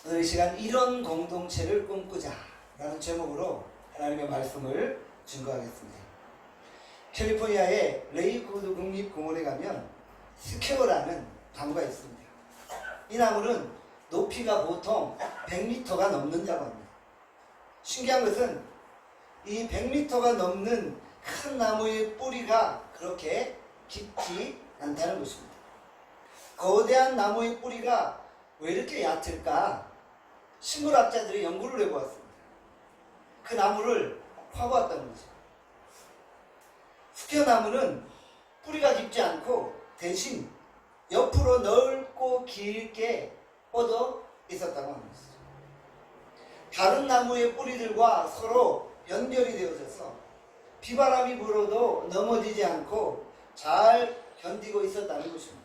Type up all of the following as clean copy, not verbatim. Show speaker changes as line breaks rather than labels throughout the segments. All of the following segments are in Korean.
오늘 이 시간 이런 공동체를 꿈꾸자 라는 제목으로 하나님의 말씀을 증거하겠습니다. 캘리포니아의 레이크우드 국립공원에 가면 스퀘어라는 나무가 있습니다. 이 나무는 높이가 보통 100m가 넘는다고 합니다. 신기한 것은 이 100m가 넘는 큰 나무의 뿌리가 그렇게 깊지 않다는 것입니다. 거대한 나무의 뿌리가 왜 이렇게 얕을까? 식물학자들이 연구를 해보았습니다. 그 나무를 파보았다는 거죠. 스퀘어 나무는 뿌리가 깊지 않고 대신 옆으로 넓고 길게 뻗어 있었다고 합니다. 다른 나무의 뿌리들과 서로 연결이 되어져서 비바람이 불어도 넘어지지 않고 잘 견디고 있었다는 것입니다.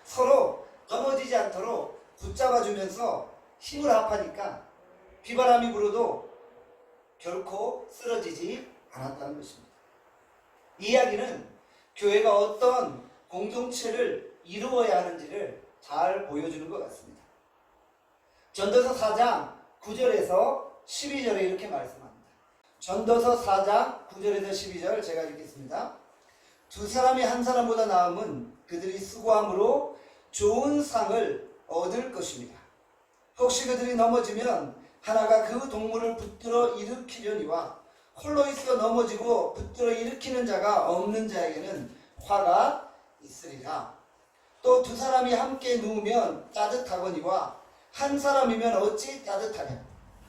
서로 넘어지지 않도록 붙잡아주면서 힘을 합하니까 비바람이 불어도 결코 쓰러지지 않았다는 것입니다. 이 이야기는 교회가 어떤 공동체를 이루어야 하는지를 잘 보여주는 것 같습니다. 전도서 4장 9절에서 12절에 이렇게 말씀합니다. 전도서 4장 9절에서 12절 제가 읽겠습니다. 두 사람이 한 사람보다 나음은 그들이 수고함으로 좋은 상을 얻을 것입니다. 혹시 그들이 넘어지면 하나가 그 동물을 붙들어 일으키려니와 홀로 있어 넘어지고 붙들어 일으키는 자가 없는 자에게는 화가 있으리라. 또 두 사람이 함께 누우면 따뜻하거니와 한 사람이면 어찌 따뜻하냐.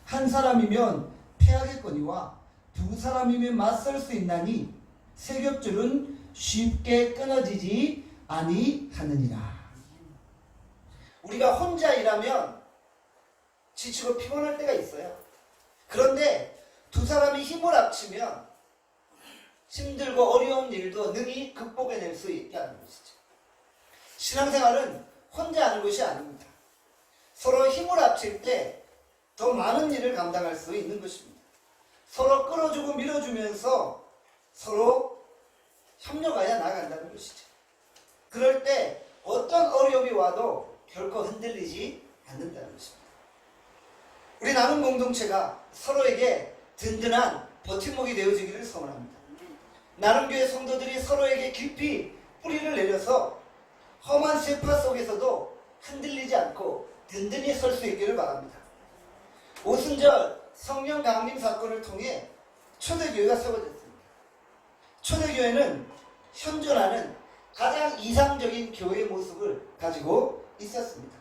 한 사람이면 패하겠거니와 두 사람이면 맞설 수 있나니 세 겹줄은 쉽게 끊어지지 아니하느니라. 우리가 혼자 일하면 지치고 피곤할 때가 있어요. 그런데 두 사람이 힘을 합치면 힘들고 어려운 일도 능히 극복해낼 수 있다는 것이죠. 신앙생활은 혼자 하는 것이 아닙니다. 서로 힘을 합칠 때 더 많은 일을 감당할 수 있는 것입니다. 서로 끌어주고 밀어주면서 서로 협력하여 나간다는 것이죠. 그럴 때 어떤 어려움이 와도 결코 흔들리지 않는다는 것입니다. 우리 나눔 공동체가 서로에게 든든한 버팀목이 되어지기를 소원합니다. 나눔교회 성도들이 서로에게 깊이 뿌리를 내려서 험한 쇠파 속에서도 흔들리지 않고 든든히 설 수 있기를 바랍니다. 오순절 성령 강림 사건을 통해 초대교회가 세워졌습니다. 초대교회는 현존하는 가장 이상적인 교회의 모습을 가지고 있었습니다.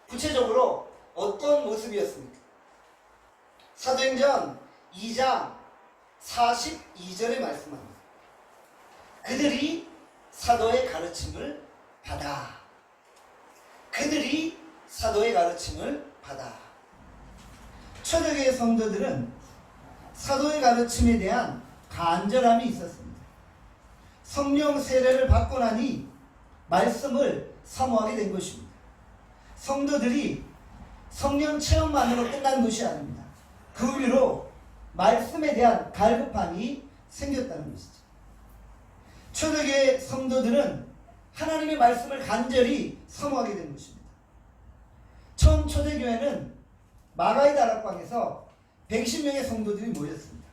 구체적으로 어떤 모습이었습니까? 사도행전 2장 42절에 말씀합니다. 그들이 사도의 가르침을 받아. 그들이 사도의 가르침을 받아. 초대교회 성도들은 사도의 가르침에 대한 간절함이 있었습니다. 성령 세례를 받고 나니 말씀을 사모하게 된 것입니다. 성도들이 성령 체험만으로 끝난 것이 아닙니다. 그 위로 말씀에 대한 갈급함이 생겼다는 것이죠. 초대교회 성도들은 하나님의 말씀을 간절히 사모하게 된 것입니다. 처음 초대교회는 마가의 다락방에서 110명의 성도들이 모였습니다.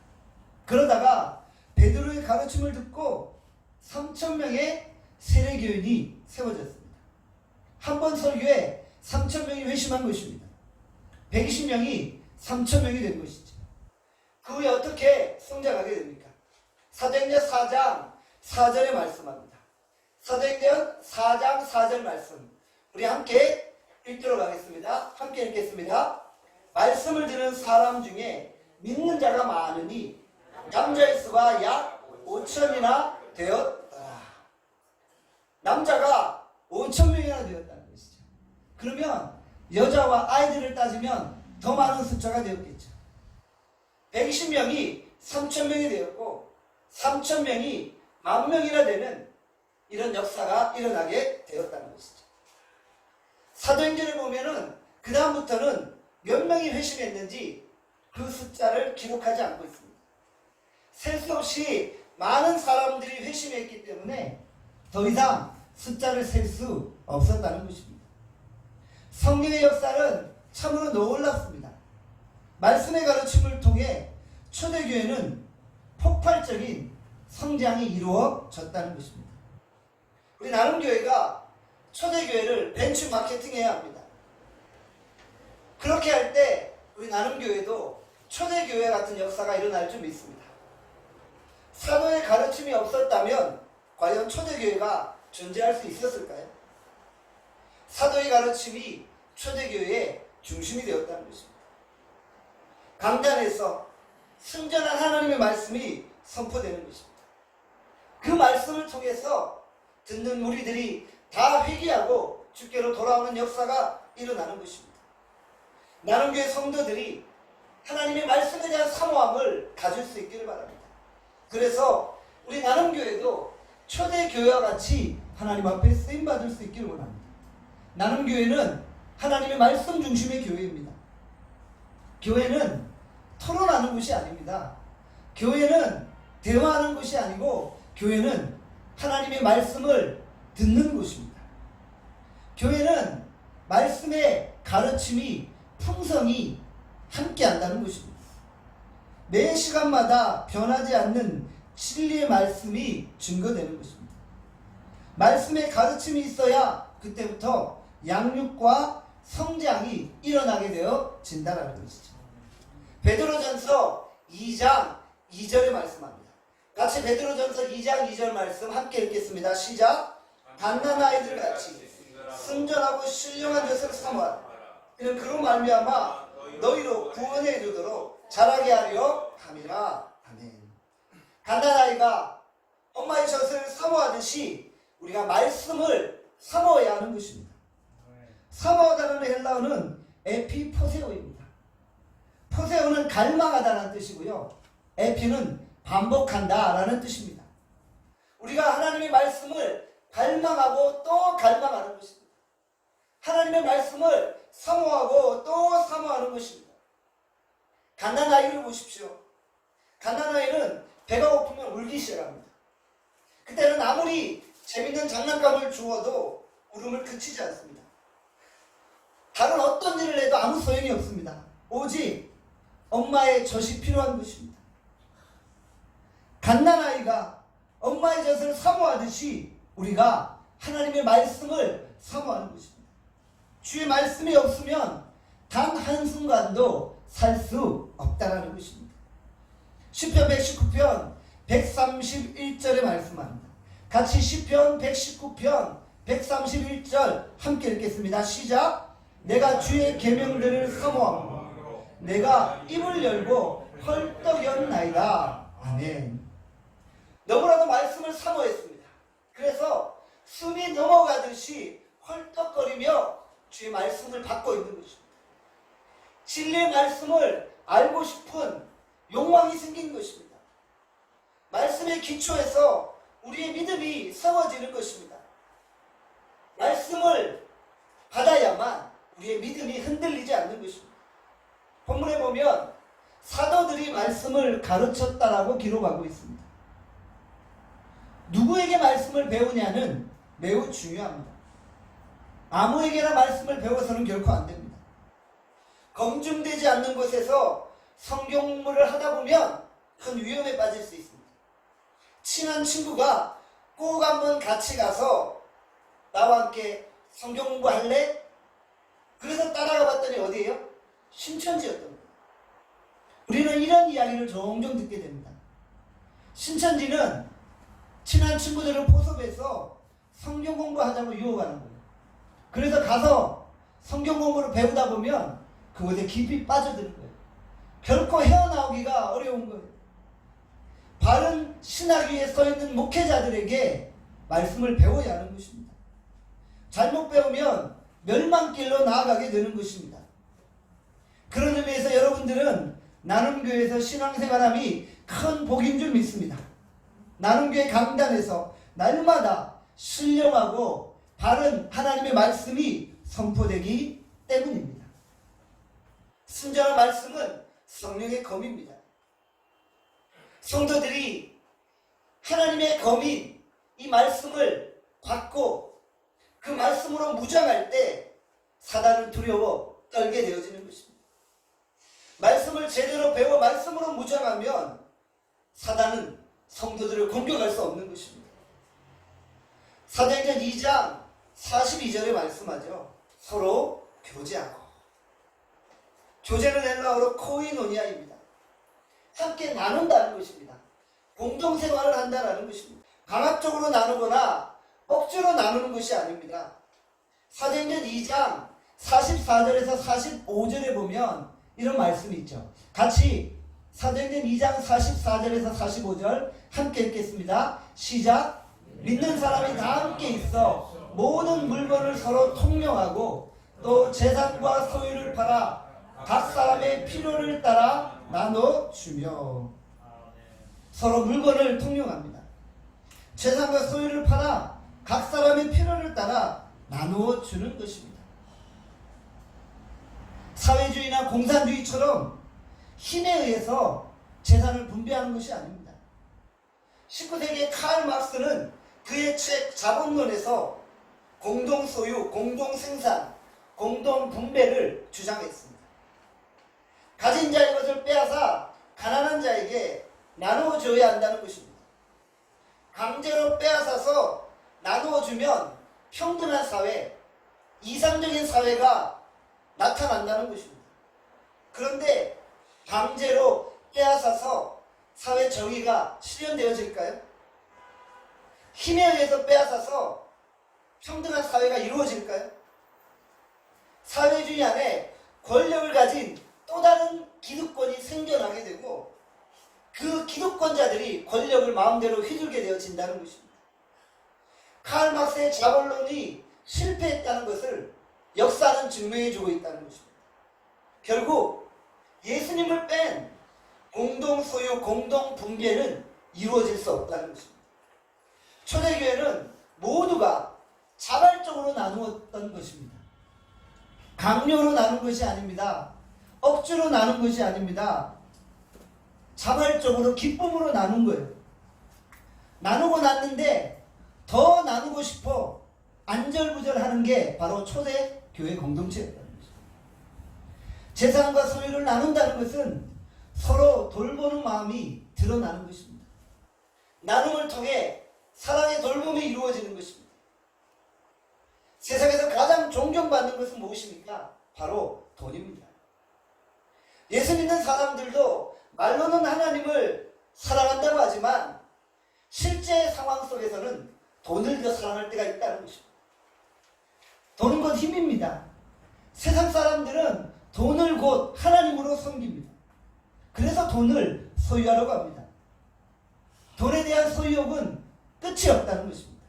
그러다가 베드로의 가르침을 듣고 3,000명의 세례교인이 세워졌습니다. 한 번 설교에 3,000명이 회심한 것입니다. 120명이 3,000명이 된 것이죠. 그 후에 어떻게 성장하게 됩니까? 사도행전 4장 4절에 말씀합니다. 사도행전 4장 4절 말씀 우리 함께 읽도록 하겠습니다. 함께 읽겠습니다. 말씀을 듣는 사람 중에 믿는 자가 많으니 남자의 수가 약 5,000이나 되었더라. 남자가 5,000명이나 되었다는 것이죠. 그러면 여자와 아이들을 따지면 더 많은 숫자가 되었겠죠. 120명이 3,000명이 되었고 3,000명이 10,000명이나 되는 이런 역사가 일어나게 되었다는 것이죠. 사도행전에 보면은 그 다음부터는 몇 명이 회심했는지 그 숫자를 기록하지 않고 있습니다. 셀 수 없이 많은 사람들이 회심했기 때문에 더 이상 숫자를 셀 수 없었다는 것입니다. 성령의 역사는 참으로 놀랍습니다. 말씀의 가르침을 통해 초대교회는 폭발적인 성장이 이루어졌다는 것입니다. 우리 나눔교회가 초대교회를 벤처마케팅해야 합니다. 그렇게 할 때 우리 나눔교회도 초대교회 같은 역사가 일어날 줄 믿습니다. 사도의 가르침이 없었다면 과연 초대교회가 존재할 수 있었을까요? 사도의 가르침이 초대교회의 중심이 되었다는 것입니다. 강단에서 순전한 하나님의 말씀이 선포되는 것입니다. 그 말씀을 통해서 듣는 무리들이 다 회개하고 주께로 돌아오는 역사가 일어나는 것입니다. 나눔교회 성도들이 하나님의 말씀에 대한 사모함을 가질 수 있기를 바랍니다. 그래서 우리 나눔교회도 초대교회와 같이 하나님 앞에 쓰임받을 수 있기를 원합니다. 나눔교회는 하나님의 말씀 중심의 교회입니다. 교회는 토론하는 곳이 아닙니다. 교회는 대화하는 곳이 아니고 교회는 하나님의 말씀을 듣는 곳입니다. 교회는 말씀의 가르침이 풍성히 함께한다는 것입니다. 매 시간마다 변하지 않는 진리의 말씀이 증거되는 것입니다. 말씀의 가르침이 있어야 그때부터 양육과 성장이 일어나게 되어진다는 것이죠. 베드로전서 2장 2절에 말씀합니다. 같이 베드로전서 2장 2절 말씀 함께 읽겠습니다. 시작. 갓난아이들 같이 순전하고 신령한 것을 사모하라. 이는 그로 말미암아 너희로 구원에 이르도록 자라게 하려 함이라. 아멘. 갓난아이가 엄마의 젖을 사모하듯이 우리가 말씀을 사모해야 하는 것입니다. 사모하다는 헬라어는 에피포세오입니다. 포세오는 갈망하다는 뜻이고요. 에피는 반복한다 라는 뜻입니다. 우리가 하나님의 말씀을 갈망하고 또 갈망하는 것입니다. 하나님의 말씀을 사모하고 또 사모하는 것입니다. 갓난아이를 보십시오. 갓난아이는 배가 고프면 울기 시작합니다. 그때는 아무리 재밌는 장난감을 주어도 울음을 그치지 않습니다. 다른 어떤 일을 해도 아무 소용이 없습니다. 오직 엄마의 젖이 필요한 것입니다. 갓난아이가 엄마의 젖을 사모하듯이 우리가 하나님의 말씀을 사모하는 것입니다. 주의 말씀이 없으면 단 한순간도 살 수 없다는 것입니다. 시편 119편 131절에 말씀합니다. 같이 시편 119편 131절 함께 읽겠습니다. 시작. 내가 주의 계명들을 사모하고 내가 입을 열고 헐떡 연나이다. 아멘. 너무나도 말씀을 사모했습니다. 그래서 숨이 넘어가듯이 헐떡거리며 주의 말씀을 받고 있는 것입니다. 진리의 말씀을 알고 싶은 욕망이 생긴 것입니다. 말씀의 기초에서 우리의 믿음이 세워지는 것입니다. 말씀을 받아야만 우리의 믿음이 흔들리지 않는 것입니다. 본문에 보면 사도들이 말씀을 가르쳤다라고 기록하고 있습니다. 누구에게 말씀을 배우냐는 매우 중요합니다. 아무에게나 말씀을 배워서는 결코 안 됩니다. 검증되지 않는 곳에서 성경 공부를 하다 보면 큰 위험에 빠질 수 있습니다. 친한 친구가 꼭 한번 같이 가서 나와 함께 성경 공부할래? 그래서 따라가 봤더니 어디예요? 신천지였던 거예요. 우리는 이런 이야기를 종종 듣게 됩니다. 신천지는 친한 친구들을 포섭해서 성경 공부하자고 유혹하는 거예요. 그래서 가서 성경 공부를 배우다 보면 그곳에 깊이 빠져드는 거예요. 결코 헤어나오기가 어려운 거예요. 바른 신학 위에 서있는 목회자들에게 말씀을 배워야 하는 것입니다. 잘못 배우면 멸망길로 나아가게 되는 것입니다. 그런 의미에서 여러분들은 나눔교회에서 신앙생활함이 큰 복인 줄 믿습니다. 나눔교회 강단에서 날마다 신령하고 바른 하나님의 말씀이 선포되기 때문입니다. 순전한 말씀은 성령의 검입니다. 성도들이 하나님의 검인 이 말씀을 받고 그 말씀으로 무장할 때 사단은 두려워 떨게 되어지는 것입니다. 말씀을 제대로 배워 말씀으로 무장하면 사단은 성도들을 공격할 수 없는 것입니다. 사도행전 2장 42절에 말씀하죠. 서로 교제하고. 교제는 헬라어로 코이노니아입니다. 함께 나눈다는 것입니다. 공동생활을 한다는 것입니다. 강압적으로 나누거나 억지로 나누는 것이 아닙니다. 사도행전 2장 44절에서 45절에 보면 이런 말씀이 있죠. 같이 사도행전 2장 44절에서 45절 함께 읽겠습니다. 시작. 믿는 사람이 다 함께 있어 모든 물건을 서로 통용하고 또 재산과 소유를 팔아 각 사람의 필요를 따라 나눠주며. 서로 물건을 통용합니다. 재산과 소유를 팔아 각 사람의 필요를 따라 나누어 주는 것입니다. 사회주의나 공산주의처럼 힘에 의해서 재산을 분배하는 것이 아닙니다. 19세기의 칼 막스는 그의 책 자본론에서 공동소유, 공동생산, 공동분배를 주장했습니다. 가진 자의 것을 빼앗아 가난한 자에게 나누어 줘야 한다는 것입니다. 강제로 빼앗아서 나누어 주면 평등한 사회, 이상적인 사회가 나타난다는 것입니다. 그런데 강제로 빼앗아서 사회 정의가 실현되어질까요? 힘에 의해서 빼앗아서 평등한 사회가 이루어질까요? 사회주의 안에 권력을 가진 또 다른 기득권이 생겨나게 되고 그 기득권자들이 권력을 마음대로 휘둘게 되어진다는 것입니다. 칼 막스의 자본론이 실패했다는 것을 역사는 증명해주고 있다는 것입니다. 결국 예수님을 뺀 공동소유, 공동분배는 이루어질 수 없다는 것입니다. 초대교회는 모두가 자발적으로 나누었던 것입니다. 강요로 나눈 것이 아닙니다. 억지로 나눈 것이 아닙니다. 자발적으로 기쁨으로 나눈 거예요. 나누고 났는데 더 나누고 싶어 안절부절하는 게 바로 초대교회 공동체였다는 것입니다. 재산과 소유를 나눈다는 것은 서로 돌보는 마음이 드러나는 것입니다. 나눔을 통해 사랑의 돌봄이 이루어지는 것입니다. 세상에서 가장 존경받는 것은 무엇입니까? 바로 돈입니다. 예수 믿는 사람들도 말로는 하나님을 사랑한다고 하지만 실제 상황 속에서는 돈을 더 사랑할 때가 있다는 것입니다. 돈은 곧 힘입니다. 세상 사람들은 돈을 곧 하나님으로 섬깁니다. 그래서 돈을 소유하려고 합니다. 돈에 대한 소유욕은 끝이 없다는 것입니다.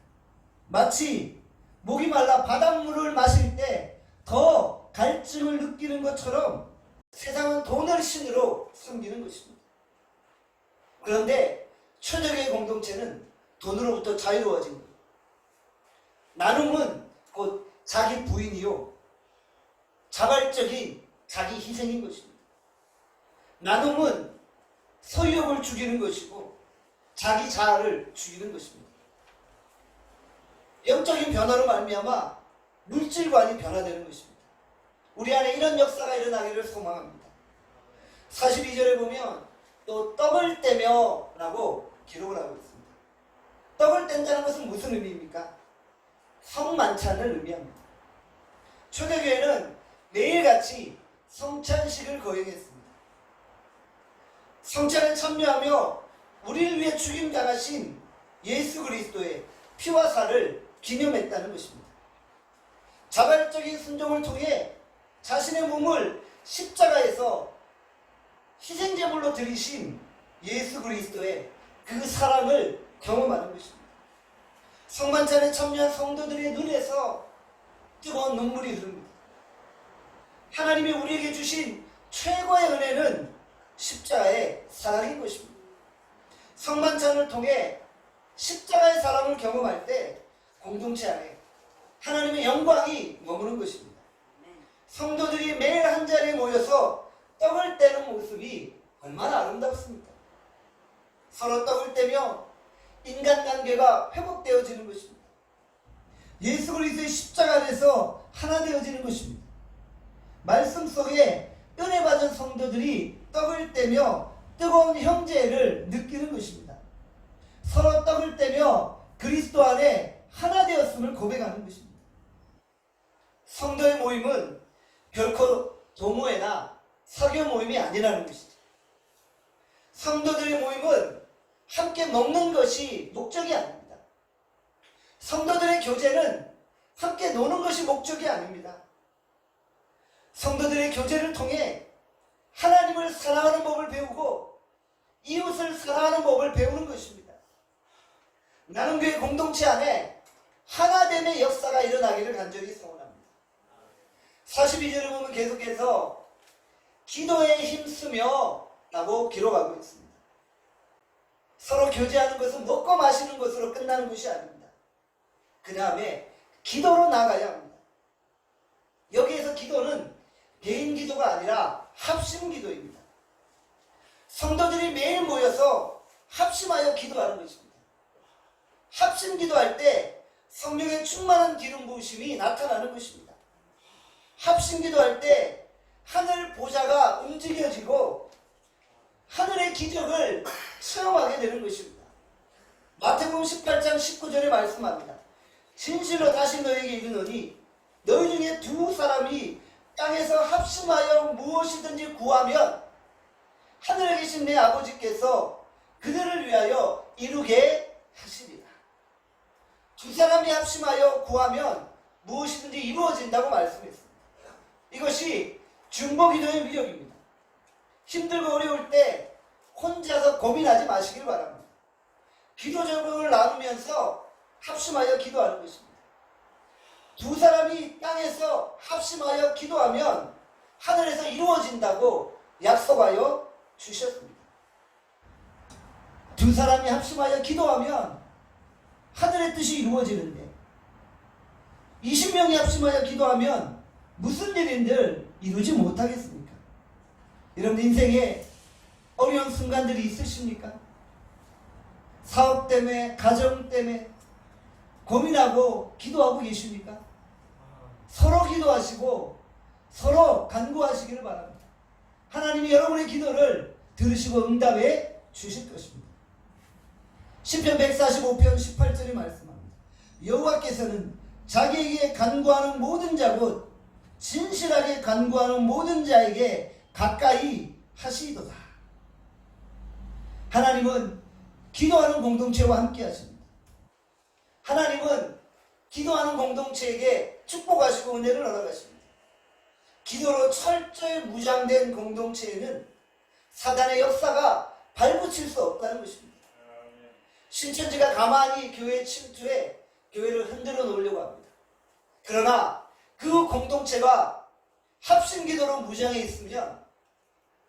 마치 목이 말라 바닷물을 마실 때 더 갈증을 느끼는 것처럼 세상은 돈을 신으로 섬기는 것입니다. 그런데 초대교회 공동체는 돈으로부터 자유로워진 것. 나눔은 곧 자기 부인이요 자발적인 자기 희생인 것입니다. 나눔은 소유욕을 죽이는 것이고 자기 자아를 죽이는 것입니다. 영적인 변화로 말미암아 물질관이 변화되는 것입니다. 우리 안에 이런 역사가 일어나기를 소망합니다. 42절에 보면 또 떡을 떼며 라고 기록을 하고 있습니다. 떡을 뗀다는 것은 무슨 의미입니까? 성만찬을 의미합니다. 초대교회는 매일같이 성찬식을 거행했습니다. 성찬에 참여하며 우리를 위해 죽임당하신 예수 그리스도의 피와 살을 기념했다는 것입니다. 자발적인 순종을 통해 자신의 몸을 십자가에서 희생제물로 드리신 예수 그리스도의 그 사랑을 경험하는 것입니다. 성만찬에 참여한 성도들의 눈에서 뜨거운 눈물이 흐릅니다. 하나님이 우리에게 주신 최고의 은혜는 십자가의 사랑인 것입니다. 성만찬을 통해 십자가의 사랑을 경험할 때 공동체 안에 하나님의 영광이 머무는 것입니다. 성도들이 매일 한 자리에 모여서 떡을 떼는 모습이 얼마나 아름답습니까? 서로 떡을 떼며 인간관계가 회복되어지는 것입니다. 예수 그리스도의 십자가 안에서 하나 되어지는 것입니다. 말씀 속에 은혜 받은 성도들이 떡을 떼며 뜨거운 형제를 느끼는 것입니다. 서로 떡을 떼며 그리스도 안에 하나 되었음을 고백하는 것입니다. 성도의 모임은 결코 동호회나 사교 모임이 아니라는 것이죠. 성도들의 모임은 함께 먹는 것이 목적이 아닙니다. 성도들의 교제는 함께 노는 것이 목적이 아닙니다. 성도들의 교제를 통해 하나님을 사랑하는 법을 배우고 이웃을 사랑하는 법을 배우는 것입니다. 나눔교회 공동체 안에 하나됨의 역사가 일어나기를 간절히 소원합니다. 42절을 보면 계속해서 기도에 힘쓰며 라고 기록하고 있습니다. 서로 교제하는 것은 먹고 마시는 것으로 끝나는 것이 아닙니다. 그 다음에 기도로 나가야 합니다. 여기에서 기도는 개인 기도가 아니라 합심 기도입니다. 성도들이 매일 모여서 합심하여 기도하는 것입니다. 합심 기도할 때 성령의 충만한 기름 부으심이 나타나는 것입니다. 합심 기도할 때 하늘 보좌가 움직여지고 하늘의 기적을 체험하게 되는 것입니다. 마태복음 18장 19절에 말씀합니다. 진실로 다시 너에게 이르노니 너희 중에 두 사람이 땅에서 합심하여 무엇이든지 구하면 하늘에 계신 내 아버지께서 그들을 위하여 이루게 하시리라. 두 사람이 합심하여 구하면 무엇이든지 이루어진다고 말씀했습니다. 이것이 중보기도의 위력입니다. 힘들고 어려울 때 혼자서 고민하지 마시길 바랍니다. 기도 제목을 나누면서 합심하여 기도하는 것입니다. 두 사람이 땅에서 합심하여 기도하면 하늘에서 이루어진다고 약속하여 주셨습니다. 두 사람이 합심하여 기도하면 하늘의 뜻이 이루어지는데 20명이 합심하여 기도하면 무슨 일인들 이루지 못하겠습니까? 여러분 인생에 어려운 순간들이 있으십니까? 사업 때문에, 가정 때문에 고민하고 기도하고 계십니까? 서로 기도하시고 서로 간구하시기를 바랍니다. 하나님이 여러분의 기도를 들으시고 응답해 주실 것입니다. 시편 145편 18절에 말씀합니다. 여호와께서는 자기에게 간구하는 모든 자 곧 진실하게 간구하는 모든 자에게 가까이 하시도다. 하나님은 기도하는 공동체와 함께 하십니다. 하나님은 기도하는 공동체에게 축복하시고 은혜를 허락하십니다. 기도로 철저히 무장된 공동체에는 사단의 역사가 발붙일 수 없다는 것입니다. 신천지가 가만히 교회에 침투해 교회를 흔들어 놓으려고 합니다. 그러나 그 공동체가 합심기도로 무장해 있으면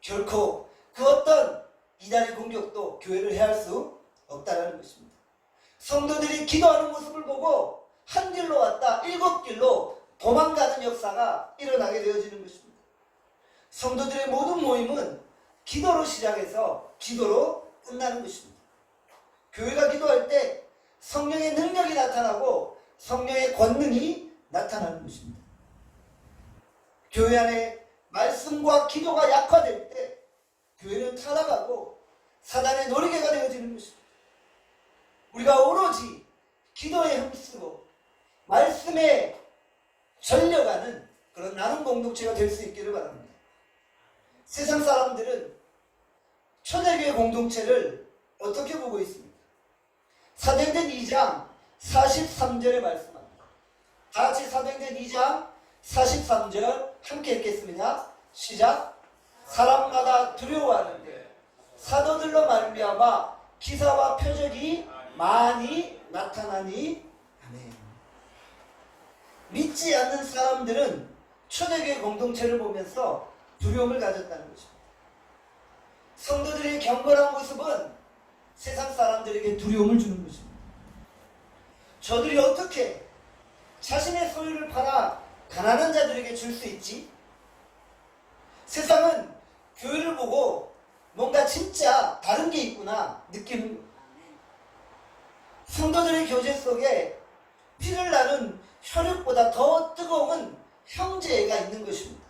결코 그 어떤 이단의 공격도 교회를 해할 수 없다는 것입니다. 성도들이 기도하는 모습을 보고 한 길로 왔다 7길로 도망가는 역사가 일어나게 되어지는 것입니다. 성도들의 모든 모임은 기도로 시작해서 기도로 끝나는 것입니다. 교회가 기도할 때 성령의 능력이 나타나고 성령의 권능이 나타나는 것입니다. 교회 안에 말씀과 기도가 약화될 때 교회는 타락하고 사단의 노리개가 되어지는 것입니다. 우리가 오로지 기도에 힘쓰고 말씀에 전려가는 그런 나눔 공동체가 될 수 있기를 바랍니다. 세상 사람들은 초대교회 공동체를 어떻게 보고 있습니까? 사도행전 2장 43절에 말씀합니다. 다같이 사도행전 2장 43절 함께 읽겠습니다. 시작. 사람마다 두려워하는데 사도들로 말미암아 기사와 표적이 많이 나타나니 아멘. 믿지 않는 사람들은 초대교회 공동체를 보면서 두려움을 가졌다는 것입니다. 성도들의 경건한 모습은 세상 사람들에게 두려움을 주는 것입니다. 저들이 어떻게 자신의 소유를 팔아 가난한 자들에게 줄 수 있지? 세상은 교회를 보고 뭔가 진짜 다른 게 있구나 느끼는 거예요. 성도들의 교제 속에 피를 나눈 혈육보다 더 뜨거운 형제가 있는 것입니다.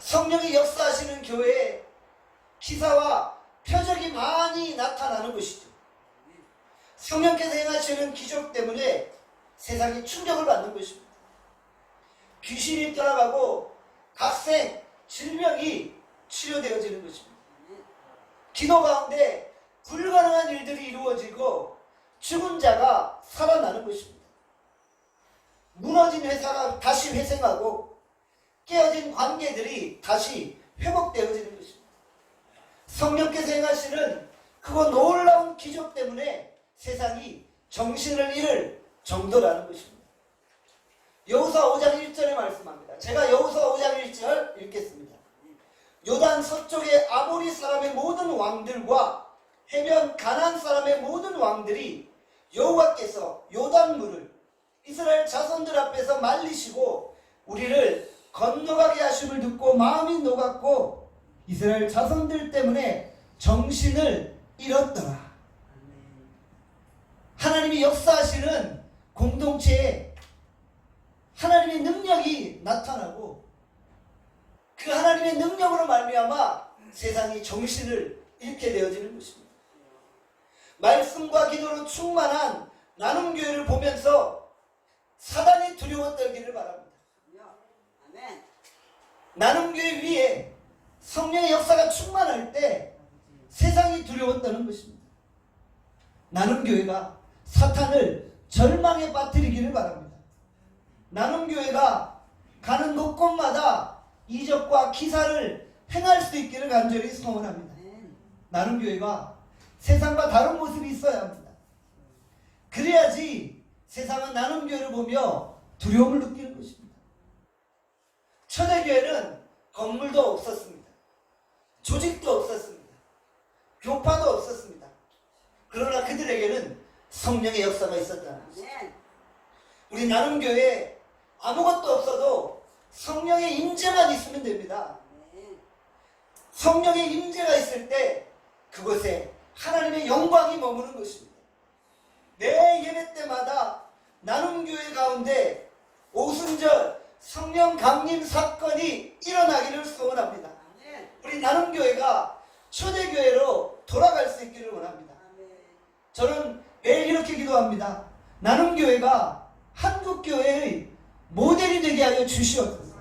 성령이 역사하시는 교회에 기사와 표적이 많이 나타나는 것이죠. 성령께서 행하시는 기적 때문에 세상이 충격을 받는 것입니다. 귀신이 떠나가고 각색 질병이 치료되어지는 것입니다. 기도 가운데 불가능한 일들이 이루어지고 죽은 자가 살아나는 것입니다. 무너진 회사가 다시 회생하고 깨어진 관계들이 다시 회복되어지는 것입니다. 성령께서 행하시는 그거 놀라운 기적 때문에 세상이 정신을 잃을 정도라는 것입니다. 여호수아 5장 1절에 말씀합니다. 제가 여호수아 5장 1절 읽겠습니다. 요단 서쪽의 아모리 사람의 모든 왕들과 해변 가나안 사람의 모든 왕들이 여호와께서 요단물을 이스라엘 자손들 앞에서 말리시고 우리를 건너가게 하심을 듣고 마음이 녹았고 이스라엘 자손들 때문에 정신을 잃었더라. 하나님이 역사하시는 공동체에 하나님의 능력이 나타나고 그 하나님의 능력으로 말미암아 세상이 정신을 잃게 되어지는 것입니다. 말씀과 기도로 충만한 나눔교회를 보면서 사단이 두려워 떨기를 바랍니다. 나눔교회 위에 성령의 역사가 충만할 때 세상이 두려워 떠는 것입니다. 나눔교회가 사탄을 절망에 빠뜨리기를 바랍니다. 나눔교회가 가는 곳곳마다 이적과 기사를 행할 수 있기를 간절히 소원합니다. 나눔교회가 세상과 다른 모습이 있어야 합니다. 그래야지 세상은 나눔교회를 보며 두려움을 느끼는 것입니다. 초대교회는 건물도 없었습니다. 조직도 없었습니다. 교파도 없었습니다. 그러나 그들에게는 성령의 역사가 있었다는 것입니다. 우리 나눔교회에 아무것도 없어도 성령의 임재만 있으면 됩니다. 성령의 임재가 있을 때 그곳에 하나님의 영광이 머무는 것입니다. 매 예배 때마다 나눔교회 가운데 오순절 성령 강림 사건이 일어나기를 소원합니다. 우리 나눔교회가 초대교회로 돌아갈 수 있기를 원합니다. 저는 매일 이렇게 기도합니다. 나눔교회가 한국교회의 모델이 되게 하여 주시옵소서.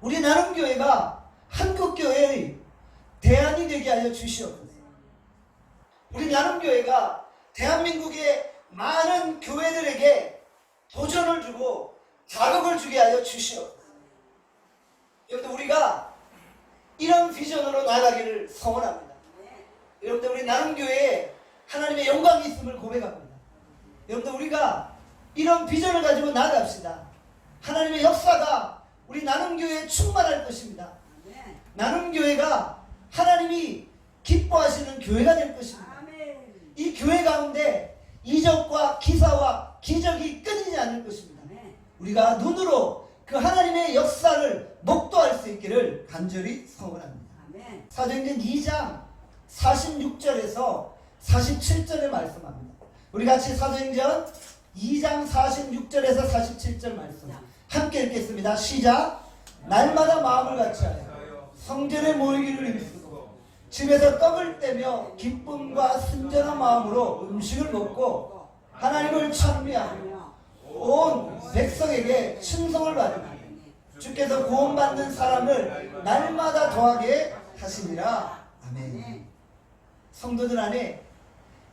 우리 나눔교회가 한국교회의 대안이 되게 하여 주시옵소서. 우리 나눔교회가 대한민국의 많은 교회들에게 도전을 주고 자극을 주게 하여 주시옵소서. 여러분들 우리가 이런 비전으로 나가기를 소원합니다. 여러분들 우리 나눔교회에 하나님의 영광이 있음을 고백합니다. 여러분들 우리가 이런 비전을 가지고 나갑시다. 하나님의 역사가 우리 나눔교회에 충만할 것입니다. 나눔교회가 하나님이 기뻐하시는 교회가 될 것입니다. 이 교회 가운데 이적과 기사와 기적이 끊이지 않을 것입니다. 우리가 눈으로 그 하나님의 역사를 목도할 수 있기를 간절히 소원합니다. 사도행전 2장 46절에서 47절에 말씀합니다. 우리 같이 사도행전 2장 46절에서 47절 말씀 함께 읽겠습니다. 시작. 날마다 마음을 같이하여 성전에 모이기를 힘쓰고 집에서 떡을 떼며 기쁨과 순전한 마음으로 음식을 먹고 하나님을 찬미하며 온 백성에게 칭송을 받으니 주께서 구원받는 사람을 날마다 더하게 하시니라. 아멘. 성도들 안에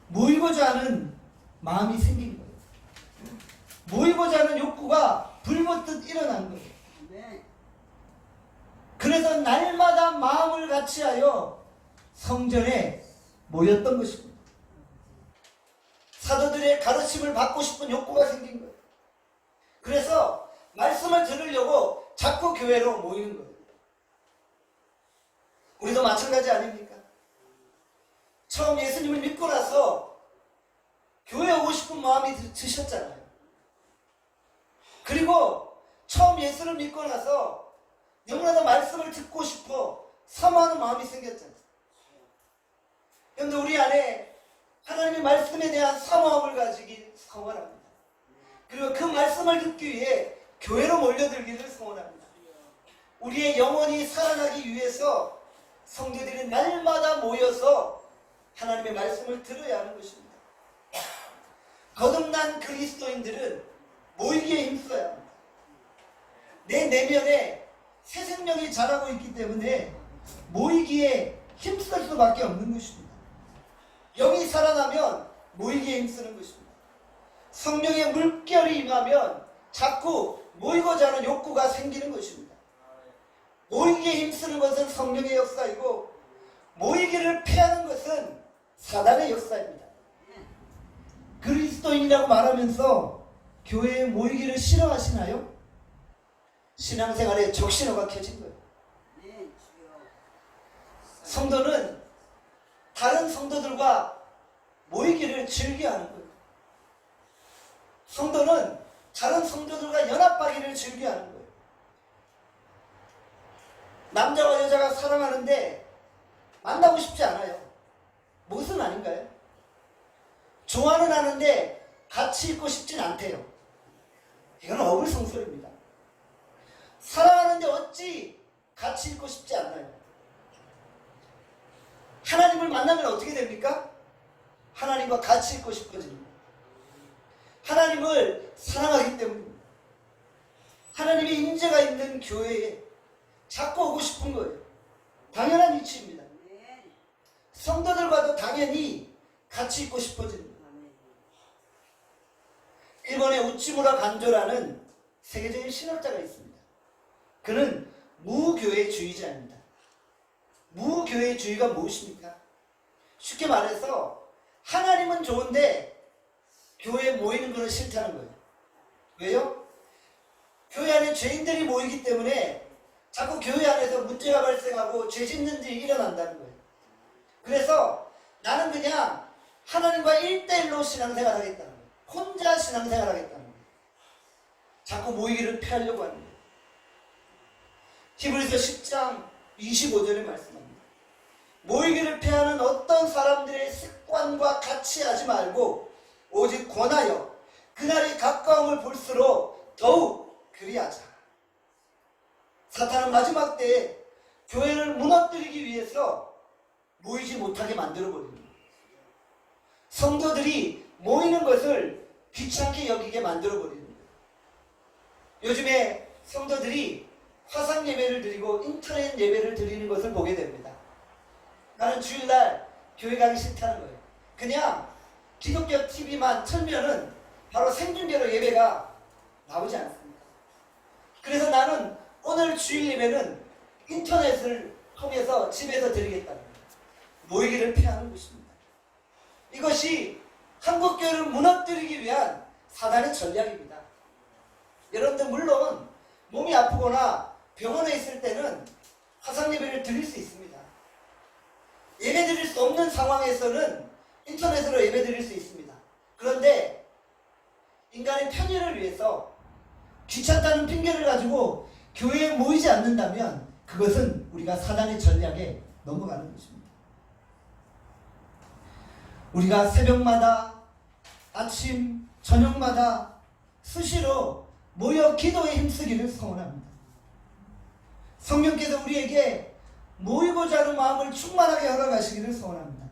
모이고자 하는 마음이 생긴 거예요. 모이고자 하는 욕구가 불붙듯 일어난 거예요. 그래서 날마다 마음을 같이하여 성전에 모였던 것입니다. 사도들의 가르침을 받고 싶은 욕구가 생긴 거예요. 그래서 말씀을 들으려고 자꾸 교회로 모이는 거예요. 우리도 마찬가지 아닙니까? 처음 예수님을 믿고 나서 교회 오고 싶은 마음이 드셨잖아요. 그리고 처음 예수를 믿고 나서 너무나도 말씀을 듣고 싶어 사모하는 마음이 생겼잖아요. 그런데 우리 안에 하나님의 말씀에 대한 사모함을 가지기 소원합니다. 그리고 그 말씀을 듣기 위해 교회로 몰려들기를 소원합니다. 우리의 영혼이 살아나기 위해서 성도들이 날마다 모여서 하나님의 말씀을 들어야 하는 것입니다. 거듭난 그리스도인들은 모이기에 힘써야 합니다. 내 내면에 새 생명이 자라고 있기 때문에 모이기에 힘쓸 수밖에 없는 것입니다. 영이 살아나면 모이기에 힘쓰는 것입니다. 성령의 물결이 임하면 자꾸 모이고자 하는 욕구가 생기는 것입니다. 모이기에 힘쓰는 것은 성령의 역사이고 모이기를 패하는 것은 사단의 역사입니다. 그리스도인이라고 말하면서 교회에 모이기를 싫어하시나요? 신앙생활에 적신호가 켜진 거예요. 성도는 다른 성도들과 모이기를 즐겨하는 거예요. 성도는 다른 성도들과 연합하기를 즐겨하는 거예요. 남자와 여자가 사랑하는데 만나고 싶지 않아요. 무엇은 아닌가요? 좋아는 하는데 같이 있고 싶진 않대요. 이건 어불성설입니다. 사랑하는데 어찌 같이 있고 싶지 않나요? 하나님을 만나면 어떻게 됩니까? 하나님과 같이 있고 싶어집니다. 하나님을 사랑하기 때문입니다. 하나님의 임재가 있는 교회에 자꾸 오고 싶은 거예요. 당연한 이치입니다. 성도들과도 당연히 같이 있고 싶어집니다. 일본의 우치무라 간조라는 세계적인 신학자가 있습니다. 그는 무교회주의자입니다. 무교회주의가 무엇입니까? 쉽게 말해서 하나님은 좋은데 교회에 모이는 것은 싫다는 거예요. 왜요? 교회 안에 죄인들이 모이기 때문에 자꾸 교회 안에서 문제가 발생하고 죄 짓는 일이 일어난다는 거예요. 그래서 나는 그냥 하나님과 1대1로 신앙생활 하겠다는 거예요. 혼자 신앙생활 하겠다는 거예요. 자꾸 모이기를 피하려고 하는 거예요. 히브리서 10장 25절에 말씀합니다. 모이기를 피하는 어떤 사람들의 습관과 같이 하지 말고 오직 권하여 그날이 가까움을 볼수록 더욱 그리하자. 사탄은 마지막 때에 교회를 무너뜨리기 위해서 모이지 못하게 만들어버립니다. 성도들이 모이는 것을 귀찮게 여기게 만들어버립니다. 요즘에 성도들이 화상 예배를 드리고 인터넷 예배를 드리는 것을 보게 됩니다. 나는 주일날 교회 가기 싫다는 거예요. 그냥 기독교 TV만 틀면은 바로 생중계로 예배가 나오지 않습니다. 그래서 나는 오늘 주일 예배는 인터넷을 통해서 집에서 드리겠다는 거예요. 모이기를 피하는 것입니다. 이것이 한국교회를 무너뜨리기 위한 사단의 전략입니다. 여러분들 물론 몸이 아프거나 병원에 있을 때는 화상 예배를 드릴 수 있습니다. 예배 드릴 수 없는 상황에서는 인터넷으로 예배 드릴 수 있습니다. 그런데 인간의 편의를 위해서 귀찮다는 핑계를 가지고 교회에 모이지 않는다면 그것은 우리가 사단의 전략에 넘어가는 것입니다. 우리가 새벽마다 아침, 저녁마다 수시로 모여 기도에 힘쓰기를 소원합니다. 성령께서 우리에게 모이고자 하는 마음을 충만하게 허락하시기를 소원합니다.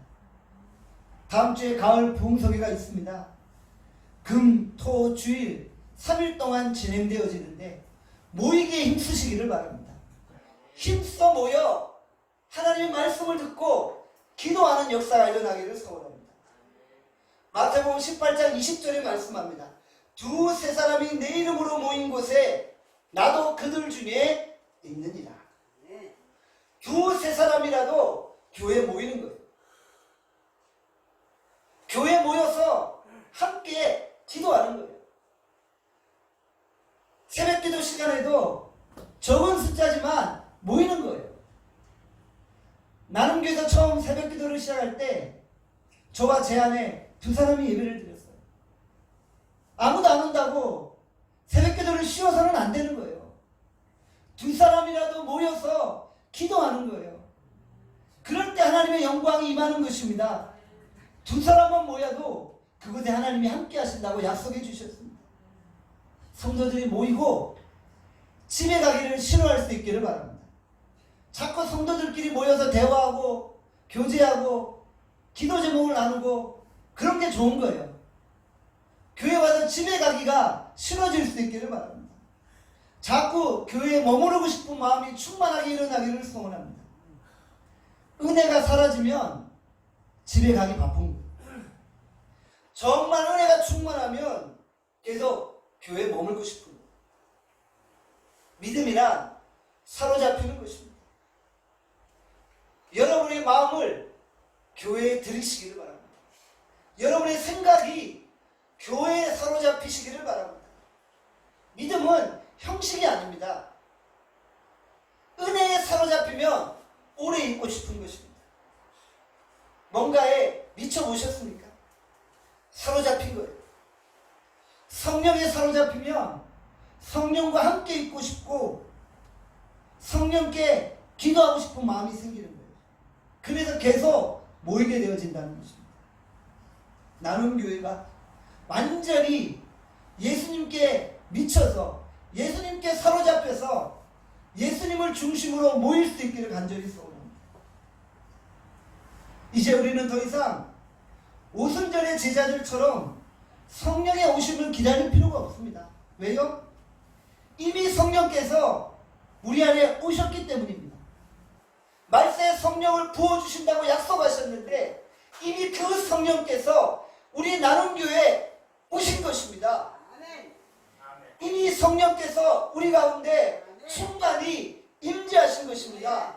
다음 주에 가을 부흥소개가 있습니다. 금, 토, 주일 3일 동안 진행되어지는데 모이기에 힘쓰시기를 바랍니다. 힘써 모여 하나님의 말씀을 듣고 기도하는 역사가 일어나기를 소원합니다. 마태복음 18장 20절에 말씀합니다. 두세 사람이 내 이름으로 모인 곳에 나도 그들 중에 있느니라. 두세 사람이라도 교회에 모이는 거예요. 교회에 모여서 함께 기도하는 거예요. 새벽 기도 시간에도 적은 숫자지만 모이는 거예요. 나눔교에서 처음 새벽 기도를 시작할 때 저와 제 아내 두 사람이 예배를 드렸어요. 아무도 안 온다고 새벽 기도를 쉬어서는 안 되는 거예요. 두 사람이라도 모여서 기도하는 거예요. 그럴 때 하나님의 영광이 임하는 것입니다. 두 사람만 모여도 그곳에 하나님이 함께 하신다고 약속해 주셨습니다. 성도들이 모이고 집에 가기를 싫어할 수 있기를 바랍니다. 자꾸 성도들끼리 모여서 대화하고 교제하고 기도 제목을 나누고 그런 게 좋은 거예요. 교회 와서 집에 가기가 싫어질 수 있기를 바랍니다. 자꾸 교회에 머무르고 싶은 마음이 충만하게 일어나기를 소원합니다. 은혜가 사라지면 집에 가기 바쁜 거예요. 정말 은혜가 충만하면 계속 교회에 머물고 싶은 거예요. 믿음이란 사로잡히는 것입니다. 여러분의 마음을 교회에 들이시기를 바랍니다. 여러분의 생각이 교회에 사로잡히시기를 바랍니다. 믿음은 형식이 아닙니다. 은혜에 사로잡히면 오래 있고 싶은 것입니다. 뭔가에 미쳐보셨습니까? 사로잡힌 거예요. 성령에 사로잡히면 성령과 함께 있고 싶고 성령께 기도하고 싶은 마음이 생기는 거예요. 그래서 계속 모이게 되어진다는 것입니다. 나눔교회가 완전히 예수님께 미쳐서 예수님께 사로잡혀서 예수님을 중심으로 모일 수 있기를 간절히 소원합니다. 이제 우리는 더 이상 오순절의 제자들처럼 성령의 오심을 기다릴 필요가 없습니다. 왜요? 이미 성령께서 우리 안에 오셨기 때문입니다. 말세에 성령을 부어주신다고 약속하셨는데 이미 그 성령께서 우리 나눔교회에 오신 것입니다. 이미 성령께서 우리 가운데 충만히 임재하신 것입니다.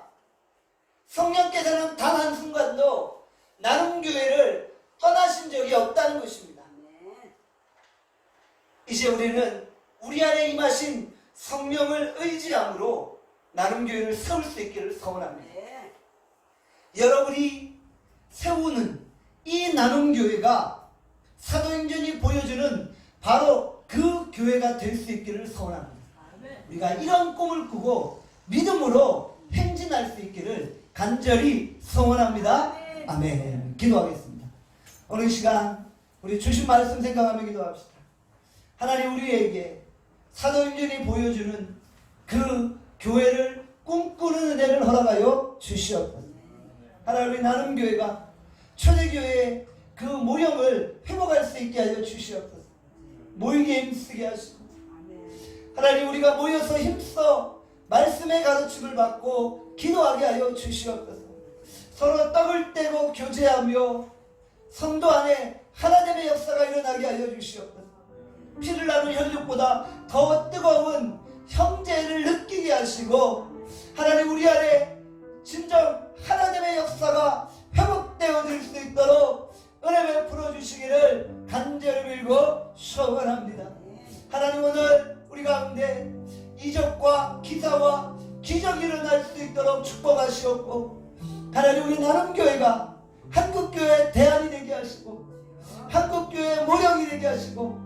성령께서는 단 한순간도 나눔교회를 떠나신 적이 없다는 것입니다. 이제 우리는 우리 안에 임하신 성령을 의지함으로 나눔교회를 세울 수 있기를 소원합니다. 여러분이 세우는 이 나눔교회가 사도행전이 보여주는 바로 그 교회가 될 수 있기를 소원합니다. 우리가 이런 꿈을 꾸고 믿음으로 행진할 수 있기를 간절히 소원합니다. 아멘. 기도하겠습니다. 오늘 시간 우리 주신 말씀 생각하며 기도합시다. 하나님, 우리에게 사도행전이 보여주는 그 교회를 꿈꾸는 은혜를 허락하여 주시옵소서. 하나님, 우리 나눔교회가 초대교회의 그 모형을 회복할 수 있게 하여 주시옵소서. 모이게 힘쓰게 하시고 하나님, 우리가 모여서 힘써 말씀의 가르침을 받고 기도하게 하여 주시옵소서. 서로 떡을 떼고 교제하며 성도 안에 하나님의 역사가 일어나게 하여 주시옵소서. 피를 나눈 혈육보다 더 뜨거운 형제를 느끼게 하시고 하나님, 우리 안에 진정 하나님의 역사가 회복되어질 수 있도록 은혜 베풀어 주시기를 간절히 빌고 소원합니다. 하나님, 오늘 우리 가운데 이적과 기사와 기적이 일어날 수 있도록 축복하시옵고 하나님, 우리 나눔교회가 한국교회의 대안이 되게 하시고 한국교회의 모형이 되게 하시고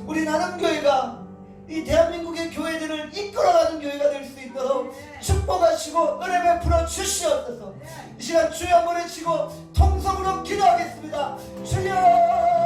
우리 나눔교회가 이 대한민국의 교회들을 이끌어가는 교회가 될 수 있도록 축복하시고 은혜 베풀어 주시옵소서. 이 시간 주여 한번 외치고 통성으로 기도하겠습니다. 주여